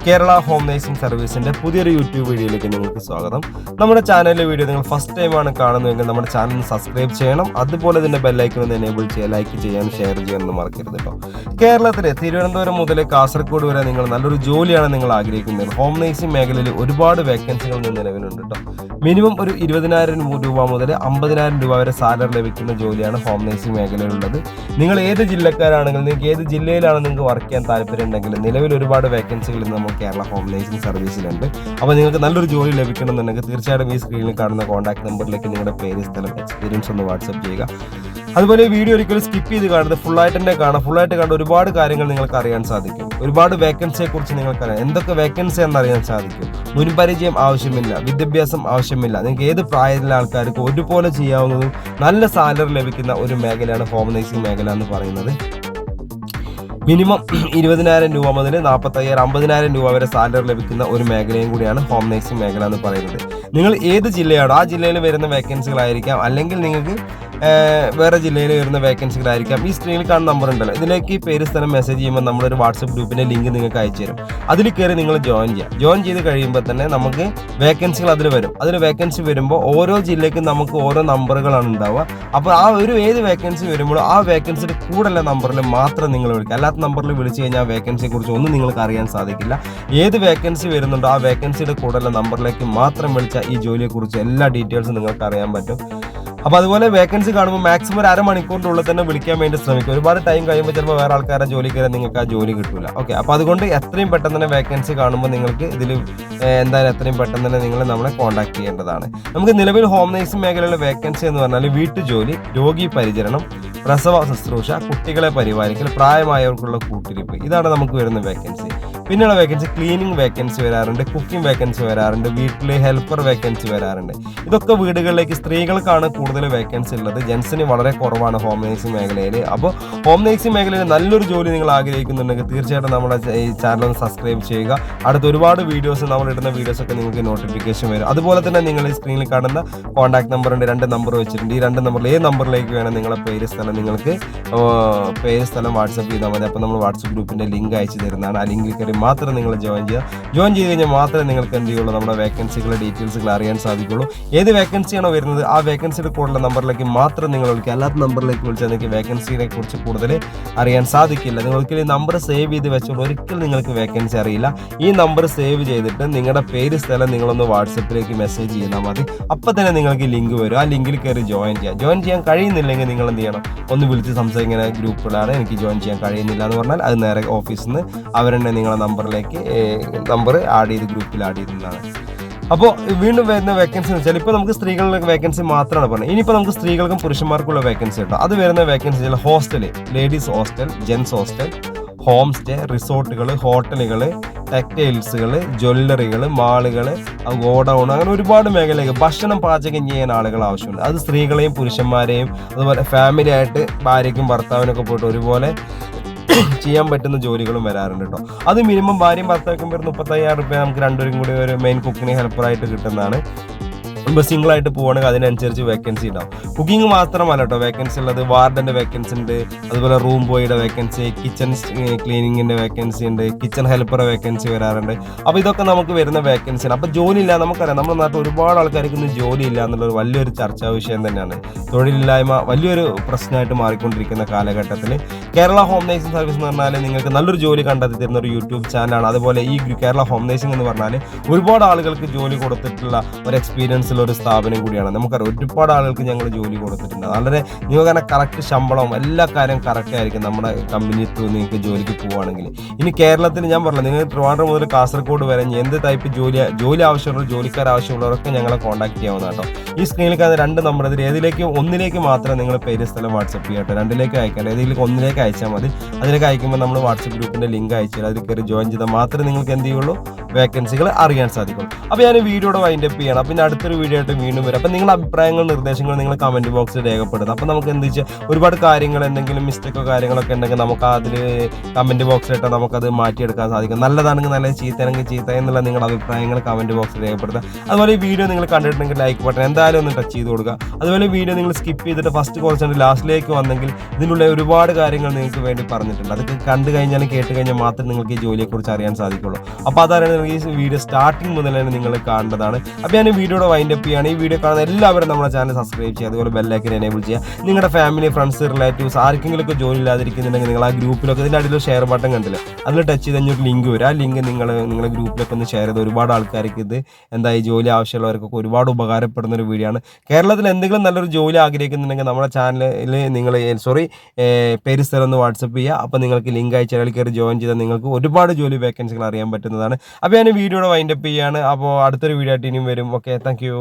Kerala home nursing സർവീസിന്റെ പുതിയൊരു YouTube വീഡിയോയിലേക്ക് നിങ്ങൾക്ക് സ്വാഗതം. നമ്മുടെ ചാനലിലെ വീഡിയോ നിങ്ങൾ ഫസ്റ്റ് ടൈമാണ് കാണുന്നതെങ്കിൽ നമ്മുടെ ചാനൽ സബ്സ്ക്രൈബ് ചെയ്യണം. അതുപോലെ തന്നെ ബെല്ലൈക്കൺ ഒന്ന് എനേബിൾ ചെയ്യുക, ലൈക്ക് ചെയ്യാനും ഷെയർ ചെയ്യാനൊന്നും മറക്കരുത് കേട്ടോ. കേരളത്തിലെ തിരുവനന്തപുരം മുതൽ കാസർഗോഡ് വരെ നിങ്ങൾ നല്ലൊരു ജോലിയാണ് നിങ്ങൾ ആഗ്രഹിക്കുന്നത്. ഹോം നേഴ്സിംഗ് മേഖലയിൽ ഒരുപാട് വേക്കൻസികൾ നിലവിലുണ്ട് കേട്ടോ. മിനിമം ഒരു 20,000 രൂപ മുതൽ 50,000 രൂപ വരെ സാലറി ലഭിക്കുന്ന ജോലിയാണ് ഹോം നേഴ്സിംഗ് മേഖലയിലുള്ളത്. നിങ്ങൾ ഏത് ജില്ലക്കാരാണെങ്കിൽ നിങ്ങൾക്ക് ഏത് ജില്ലയിലാണ് നിങ്ങൾക്ക് വർക്ക് ചെയ്യാൻ താല്പര്യം ഉണ്ടെങ്കിൽ നിലവിൽ ഒരുപാട് വേക്കൻസികൾ നമ്മൾ കേരള ഹോം നേഴ്സിംഗ് സർവീസിലുണ്ട്. അപ്പോൾ നിങ്ങൾക്ക് നല്ലൊരു ജോലി ലഭിക്കണമെന്നുണ്ടെങ്കിൽ തീർച്ചയായിട്ടും ഈ സ്ക്രീനിൽ കാണുന്ന കോൺടാക്ട് നമ്പറിലേക്ക് നിങ്ങളുടെ പേര്, സ്ഥലം, എക്സ്പീരിയൻസ് ഒന്ന് വാട്സപ്പ് ചെയ്യുക. അതുപോലെ വീഡിയോ ഒരിക്കലും സ്കിപ്പ് ചെയ്ത് കാണുന്നത് ഫുള്ളായിട്ട് തന്നെ കാണാം. ഫുള്ളായിട്ട് കണ്ട് ഒരുപാട് കാര്യങ്ങൾ നിങ്ങൾക്ക് അറിയാൻ സാധിക്കും. ഒരുപാട് വേക്കൻസിയെ കുറിച്ച് നിങ്ങൾക്കറിയാം. എന്തൊക്കെ വേക്കൻസി എന്നറിയാൻ സാധിക്കും. മുൻപരിചയം ആവശ്യമില്ല, വിദ്യാഭ്യാസം ആവശ്യമില്ല. നിങ്ങൾക്ക് ഏത് പ്രായത്തിലെ ആൾക്കാർക്ക് ഒരുപോലെ ചെയ്യാവുന്നതും നല്ല സാലറി ലഭിക്കുന്ന ഒരു മേഖലയാണ് ഹോം നേഴ്സിംഗ് മേഖല എന്ന് പറയുന്നത്. മിനിമം 20,000 രൂപ മുതൽ 45,000, 50,000 രൂപ വരെ സാലറി ലഭിക്കുന്ന ഒരു മേഖലയും കൂടിയാണ് ഹോം നേഴ്സിംഗ് മേഖല എന്ന് പറയുന്നത്. നിങ്ങൾ ഏത് ജില്ലയാണോ ആ ജില്ലയിൽ വരുന്ന വേക്കൻസികളായിരിക്കാം, അല്ലെങ്കിൽ നിങ്ങൾക്ക് വേറെ ജില്ലയിൽ വരുന്ന വേക്കൻസികളായിരിക്കാം. ഈ സ്ക്രീനിൽ കാണുന്ന നമ്പർ ഉണ്ടല്ലോ, ഇതിലേക്ക് ഈ പേര്, സ്ഥലം മെസ്സേജ് ചെയ്യുമ്പോൾ നമ്മളൊരു വാട്സപ്പ് ഗ്രൂപ്പിൻ്റെ ലിങ്ക് നിങ്ങൾക്ക് അയച്ചു തരും. അതിൽ കയറി നിങ്ങൾ ജോയിൻ ചെയ്യുക. ജോയിൻ ചെയ്ത് കഴിയുമ്പോൾ തന്നെ നമുക്ക് വേക്കൻസികൾ അതിൽ വരും. അതിൽ വേക്കൻസി വരുമ്പോൾ ഓരോ ജില്ലയ്ക്കും നമുക്ക് ഓരോ നമ്പറുകളാണ് ഉണ്ടാവുക. അപ്പോൾ ആ ഏത് വേക്കൻസി വരുമ്പോഴും ആ വേക്കൻസിയുടെ കൂടെയുള്ള നമ്പറിൽ മാത്രം നിങ്ങൾ വിളിക്കുക. അല്ലാത്ത നമ്പറിൽ വിളിച്ചു കഴിഞ്ഞാൽ വേക്കൻസിയെ കുറിച്ച് ഒന്നും നിങ്ങൾക്ക് അറിയാൻ സാധിക്കില്ല. ഏത് വേക്കൻസി വരുന്നുണ്ടോ ആ വേക്കൻസിയുടെ കൂടെയുള്ള നമ്പറിലേക്ക് മാത്രം വിളിച്ചാൽ ഈ ജോലിയെക്കുറിച്ച് എല്ലാ ഡീറ്റെയിൽസും നിങ്ങൾക്ക് അറിയാൻ പറ്റും. അപ്പോൾ അതുപോലെ വേക്കൻസി കാണുമ്പോൾ മാക്സിമം ഒരു അരമണിക്കൂറിൻ്റെ ഉള്ളിൽ തന്നെ വിളിക്കാൻ വേണ്ടി ശ്രമിക്കും. ഒരുപാട് ടൈം കഴിയുമ്പോൾ ചിലപ്പോൾ വേറെ ആൾക്കാരെ ജോലി കയറാൻ നിങ്ങൾക്ക് ആ ജോലി കിട്ടില്ല. ഓക്കെ, അപ്പോൾ അതുകൊണ്ട് എത്രയും പെട്ടെന്ന് തന്നെ വേക്കൻസി കാണുമ്പോൾ നിങ്ങൾക്ക് ഇതിൽ എന്തായാലും എത്രയും പെട്ടെന്ന് തന്നെ നിങ്ങൾ നമ്മളെ കോൺടാക്ട് ചെയ്യേണ്ടതാണ്. നമുക്ക് നിലവിൽ ഹോം നേഴ്സിംഗ് മേഖലയിലെ വേക്കൻസി എന്ന് പറഞ്ഞാൽ വീട്ടുജോലി, രോഗി പരിചരണം, പ്രസവ ശുശ്രൂഷ, കുട്ടികളെ പരിപാലിക്കൽ, പ്രായമായവർക്കുള്ള കൂട്ടിരിപ്പ്, ഇതാണ് നമുക്ക് വരുന്ന വേക്കൻസി. പിന്നെയുള്ള വേക്കൻസി ക്ലീനിങ് വേക്കൻസി വരാറുണ്ട്, കുക്കിംഗ് വേക്കൻസി വരാറുണ്ട്, വീട്ടിൽ ഹെൽപ്പർ വേക്കൻസി വരാറുണ്ട്. ഇതൊക്കെ വീടുകളിലേക്ക് സ്ത്രീകൾക്കാണ് കൂടുതൽ വേക്കൻസി ഉള്ളത്. ജെൻസിന് വളരെ കുറവാണ് ഹോം നേഴ്സിംഗ് മേഖലയിൽ. അപ്പോൾ ഹോം നേഴ്സിംഗ് മേഖലയിൽ നല്ലൊരു ജോലി നിങ്ങൾ ആഗ്രഹിക്കുന്നുണ്ടെങ്കിൽ തീർച്ചയായിട്ടും നമ്മുടെ ഈ ചാനൽ ഒന്ന് സബ്സ്ക്രൈബ് ചെയ്യുക. അടുത്ത ഒരുപാട് വീഡിയോസ്, നമ്മൾ ഇടുന്ന വീഡിയോസൊക്കെ നിങ്ങൾക്ക് നോട്ടിഫിക്കേഷൻ വരും. അതുപോലെ തന്നെ നിങ്ങൾ ഈ സ്ക്രീനിൽ കാണുന്ന കോൺടാക്ട് നമ്പറുണ്ട്, 2 നമ്പർ വെച്ചിട്ടുണ്ട്. ഈ 2 നമ്പറിൽ ഏത് നമ്പറിലേക്ക് വേണം നിങ്ങളെ പേര്, സ്ഥലം, നിങ്ങൾക്ക് പേര്, സ്ഥലം വാട്സപ്പ് ചെയ്താൽ മതി. അപ്പോൾ നമ്മൾ വാട്സപ്പ് ഗ്രൂപ്പിൻ്റെ ലിങ്ക് അയച്ചു തരുന്നതാണ്. ആ ലിങ്കിൽ കയറി മാത്രം നിങ്ങൾ ജോയിൻ ചെയ്യുക. ജോയിൻ ചെയ്ത് കഴിഞ്ഞാൽ മാത്രമേ നിങ്ങൾക്ക് എന്ത് ചെയ്യുള്ളൂ, നമ്മുടെ വേക്കൻസികളുടെ ഡീറ്റെയിൽസുകൾ അറിയാൻ സാധിക്കുള്ളൂ. ഏത് വേക്കൻസിയാണോ വരുന്നത് ആ വേക്കൻസിയുടെ കൂടുതലുള്ള നമ്പറിലേക്ക് മാത്രം നിങ്ങൾ വിളിക്കുക. അല്ലാത്ത നമ്പറിലേക്ക് വിളിച്ചാൽ നിങ്ങൾക്ക് വേക്കൻസിയെ കുറിച്ച് കൂടുതൽ അറിയാൻ സാധിക്കില്ല. നിങ്ങൾക്ക് ഈ നമ്പർ സേവ് ചെയ്ത് വെച്ചോളൂ. ഒരിക്കലും നിങ്ങൾക്ക് വേക്കൻസി അറിയില്ല. ഈ നമ്പർ സേവ് ചെയ്തിട്ട് നിങ്ങളുടെ പേര്, സ്ഥലം നിങ്ങളൊന്ന് വാട്സപ്പിലേക്ക് മെസ്സേജ് ചെയ്താൽ മതി. അപ്പോൾ തന്നെ നിങ്ങൾക്ക് ലിങ്ക് വരും. ആ ലിങ്കിൽ കയറി ജോയിൻ ചെയ്യാം. ജോയിൻ ചെയ്യാൻ കഴിയുന്നില്ലെങ്കിൽ നിങ്ങൾ എന്ത് ചെയ്യണം, ഒന്ന് വിളിച്ച് സംസാരിക്കുന്ന ഗ്രൂപ്പുകളാണ്, എനിക്ക് ജോയിൻ ചെയ്യാൻ കഴിയുന്നില്ല എന്ന് പറഞ്ഞാൽ അത് നേരെ ഓഫീസിൽ നിന്ന് അവരെന്നെ നിങ്ങളുടെ നമ്പർ ആഡ് ചെയ്ത് ഗ്രൂപ്പിൽ ആഡ് ചെയ്യുന്നതാണ്. അപ്പോൾ വീണ്ടും വരുന്ന വേക്കൻസി എന്ന് വെച്ചാൽ ഇപ്പോൾ നമുക്ക് സ്ത്രീകളുടെ വേക്കൻസി മാത്രമാണ് പറഞ്ഞത്. ഇനിയിപ്പോൾ നമുക്ക് സ്ത്രീകൾക്കും പുരുഷന്മാർക്കുള്ള വേക്കൻസി കേട്ടോ. അത് വരുന്ന വേക്കൻസി വെച്ചാൽ hostel, ladies hostel, gents hostel, home stay, റിസോർട്ടുകൾ, ഹോട്ടലുകൾ, ടെക്സ്റ്റൈൽസുകൾ, ജ്വല്ലറികൾ, മാളുകൾ, ഗോഡൗൺ, അങ്ങനെ ഒരുപാട് മേഖലയ്ക്ക് ഭക്ഷണം പാചകം ചെയ്യാൻ ആളുകൾ ആവശ്യമുണ്ട്. അത് സ്ത്രീകളെയും പുരുഷന്മാരെയും അതുപോലെ ഫാമിലി ആയിട്ട് ഭാര്യയ്ക്കും ഭർത്താവിനൊക്കെ പോയിട്ട് ഒരുപോലെ ചെയ്യാൻ പറ്റുന്ന ജോലികളും വരാറുണ്ട് കേട്ടോ. അത് മിനിമം ഭാര്യയും ഭർത്താക്കും വരുന്ന 35,000 രൂപ നമുക്ക് രണ്ടുപേരും കൂടി ഒരു മെയിൻ കുക്കിന് ഹെൽപ്പറായിട്ട് കിട്ടുന്നതാണ്. ഇപ്പോൾ സിംഗിളായിട്ട് പോവുകയാണെങ്കിൽ അതിനനുസരിച്ച് വേക്കൻസി ഉണ്ടാവും. കുക്കിംഗ് മാത്രമല്ല കേട്ടോ വേക്കൻസി ഉള്ളത്. വാർഡൻ്റെ വേക്കൻസി ഉണ്ട്, അതുപോലെ റൂം ബോയുടെ വേക്കൻസി, കിച്ചൺ ക്ലീനിങ്ങിൻ്റെ വേക്കൻസി ഉണ്ട്, കിച്ചൺ ഹെൽപ്പറുടെ വേക്കൻസി വരാറുണ്ട്. അപ്പോൾ ഇതൊക്കെ നമുക്ക് വരുന്ന വേക്കൻസിയാണ്. അപ്പോൾ ജോലിയില്ല, നമുക്കറിയാം നമ്മുടെ നാട്ടിൽ ഒരുപാട് ആൾക്കാർക്ക് ഇന്ന് ജോലിയില്ല എന്നുള്ളൊരു വലിയൊരു ചർച്ചാ വിഷയം തന്നെയാണ്. തൊഴിലില്ലായ്മ വലിയൊരു പ്രശ്നമായിട്ട് മാറിക്കൊണ്ടിരിക്കുന്ന കാലഘട്ടത്തിൽ കേരള ഹോം നേഴ്സിംഗ് സർവീസ് എന്ന് പറഞ്ഞാൽ നിങ്ങൾക്ക് നല്ലൊരു ജോലി കണ്ടെത്തി തരുന്ന ഒരു യൂട്യൂബ് ചാനലാണ്. അതുപോലെ ഈ കേരള ഹോം നേഴ്സിംഗ് എന്ന് പറഞ്ഞാൽ ഒരുപാട് ആളുകൾക്ക് ജോലി കൊടുത്തിട്ടുള്ള ഒരു എക്സ്പീരിയൻസ് ഒരു സ്ഥാപനം കൂടിയാണ്. നമുക്കറിയാം ഒരുപാട് ആളുകൾക്ക് ഞങ്ങൾ ജോലി കൊടുത്തിട്ടുണ്ട്. വളരെ നിങ്ങൾക്ക് തന്നെ കറക്റ്റ് ശമ്പളവും എല്ലാ കാര്യം കറക്റ്റ് ആയിരിക്കും നമ്മുടെ കമ്പനി ത്രൂ നിങ്ങൾക്ക് ജോലിക്ക് പോവുകയാണെങ്കിൽ. ഇനി കേരളത്തിൽ ഞാൻ പറഞ്ഞില്ല, നിങ്ങൾ ട്രിവാൻഡ്രം മുതൽ കാസർഗോഡ് വരെ എന്ത് ടൈപ്പ് ജോലി ആവശ്യമുള്ള ജോലിക്കാർ ആവശ്യമുള്ളവരൊക്കെ ഞങ്ങളെ കോൺടാക്ട് ചെയ്യാവുന്ന കേട്ടോ. ഈ സ്ക്രീനിൽ കാണുന്ന 2 നമ്പർ ഇതിൽ ഒന്നിലേക്ക് മാത്രം നിങ്ങൾ പേര്, സ്ഥലം വാട്സപ്പ് ചെയ്യട്ടെ. 2ലേക്ക് അയക്കേണ്ട, ഏതെങ്കിലും 1ലേക്ക് അയച്ചാൽ മതി. അതിലേക്ക് അയക്കുമ്പോൾ നമ്മൾ വാട്സപ്പ് ഗ്രൂപ്പിൻ്റെ ലിങ്ക് അയച്ചാൽ അതിൽ കയറി ജോയിൻ ചെയ്താൽ മാത്രമേ നിങ്ങൾക്ക് എന്ത് ചെയ്യുള്ളൂ, വേക്കൻസികൾ അറിയാൻ സാധിക്കും. അപ്പോൾ ഞാൻ വീഡിയോയുടെ വൈൻഡ് അപ്പ് ചെയ്യണം. പിന്നെ അടുത്തൊരു വീഡിയോ ആയിട്ട് വീണ്ടും വരും. അപ്പോൾ നിങ്ങളുടെ അഭിപ്രായങ്ങളും നിർദ്ദേശങ്ങളും നിങ്ങൾ കമൻറ്റ് ബോക്സിൽ രേഖപ്പെടുത്തുക. അപ്പോൾ നമുക്ക് എന്ത് വെച്ചാൽ ഒരുപാട് കാര്യങ്ങൾ എന്തെങ്കിലും മിസ്റ്റേക്കോ കാര്യങ്ങളൊക്കെ ഉണ്ടെങ്കിൽ നമുക്ക് അതിൽ കമൻറ്റ് ബോക്സിലിട്ട് നമുക്കത് മാറ്റിയെടുക്കാൻ സാധിക്കും. നല്ലതാണെങ്കിൽ നല്ലത്, ചീത്തയാണെങ്കിൽ ചീത്ത എന്നുള്ള നിങ്ങളുടെ അഭിപ്രായങ്ങൾ കമൻറ്റ് ബോക്സിൽ രേഖപ്പെടുത്തുക. അതുപോലെ ഈ വീഡിയോ നിങ്ങൾ കണ്ടിട്ടുണ്ടെങ്കിൽ ലൈക്ക് ബട്ടൺ എന്തായാലും ഒന്ന് ടച്ച് ചെയ്ത് കൊടുക്കുക. അതുപോലെ വീഡിയോ നിങ്ങൾ സ്കിപ്പ് ചെയ്തിട്ട് ഫസ്റ്റ് കുറച്ചുകൊണ്ട് ലാസ്റ്റിലേക്ക് വന്നെങ്കിൽ ഇതിനുള്ള ഒരുപാട് കാര്യങ്ങൾ നിങ്ങൾക്ക് വേണ്ടി പറഞ്ഞിട്ടുണ്ട്. അതൊക്കെ കണ്ടു കഴിഞ്ഞാലും കേട്ട് കഴിഞ്ഞാൽ മാത്രമേ നിങ്ങൾക്ക് ഈ ജോലിയെക്കുറിച്ച് അറിയാൻ സാധിക്കുള്ളൂ. അപ്പോൾ അതാണ് നിങ്ങൾക്ക് ഈ വീഡിയോ സ്റ്റാർട്ടിങ് മുതൽ തന്നെ നിങ്ങൾ കാണേണ്ടതാണ്. അപ്പോൾ ഞാൻ ഈ വീഡിയോയുടെ വൈൻഡ് അപ്പ് ചെയ്യുകയാണ്. ഈ വീഡിയോ കാണുന്ന എല്ലാവരും നമ്മുടെ ചാനൽ സബ്സ്ക്രൈബ് ചെയ്യുക. അതുപോലെ ബെല്ലൈക്കൻ എനേബിൾ ചെയ്യുക. നിങ്ങളുടെ ഫാമിലി, ഫ്രണ്ട്സ്, റിലേറ്റീവ്സ് ആർക്കെങ്കിലുമൊക്കെ ജോലി ഇല്ലാതിരിക്കുന്നുണ്ടെങ്കിൽ നിങ്ങൾ ആ ഗ്രൂപ്പിലൊക്കെ ഇതിൻ്റെ അടിയിൽ ഷെയർ ബട്ടൺ കണ്ടില്ല, അതിൽ ടച്ച് ചെയ്ത് കഴിഞ്ഞൊരു ലിങ്ക് വരും. ആ ലിങ്ക് നിങ്ങളുടെ ഗ്രൂപ്പിലൊക്കെ ഒന്ന് ഷെയർ ചെയ്ത് ഒരുപാട് ആൾക്കാർക്ക് ഇത് ഈ ജോലി ആവശ്യമുള്ളവർക്കൊക്കെ ഒരുപാട് ഉപകാരപ്പെടുന്ന ഒരു വീഡിയോ ആണ്. കേരളത്തിൽ എന്തെങ്കിലും നല്ലൊരു ജോലി ആഗ്രഹിക്കുന്നുണ്ടെങ്കിൽ നമ്മുടെ ചാനലിൽ നിങ്ങൾ പേര് സ്ഥലം ഒന്ന് വാട്സപ്പ് ചെയ്യുക. അപ്പോൾ നിങ്ങൾക്ക് ലിങ്ക് അയച്ച് അതിൽ കയറി ജോയിൻ ചെയ്താൽ നിങ്ങൾക്ക് ഒരുപാട് ജോലി വേക്കൻസികൾ അറിയാൻ പറ്റുന്നതാണ്. അപ്പോൾ ഞാൻ വീഡിയോയുടെ വൈൻഡ് അപ്പ് ചെയ്യുകയാണ്. അപ്പോൾ അടുത്തൊരു വീഡിയോ ആയിട്ട് ഇനിയും വരും. Okay, thank you.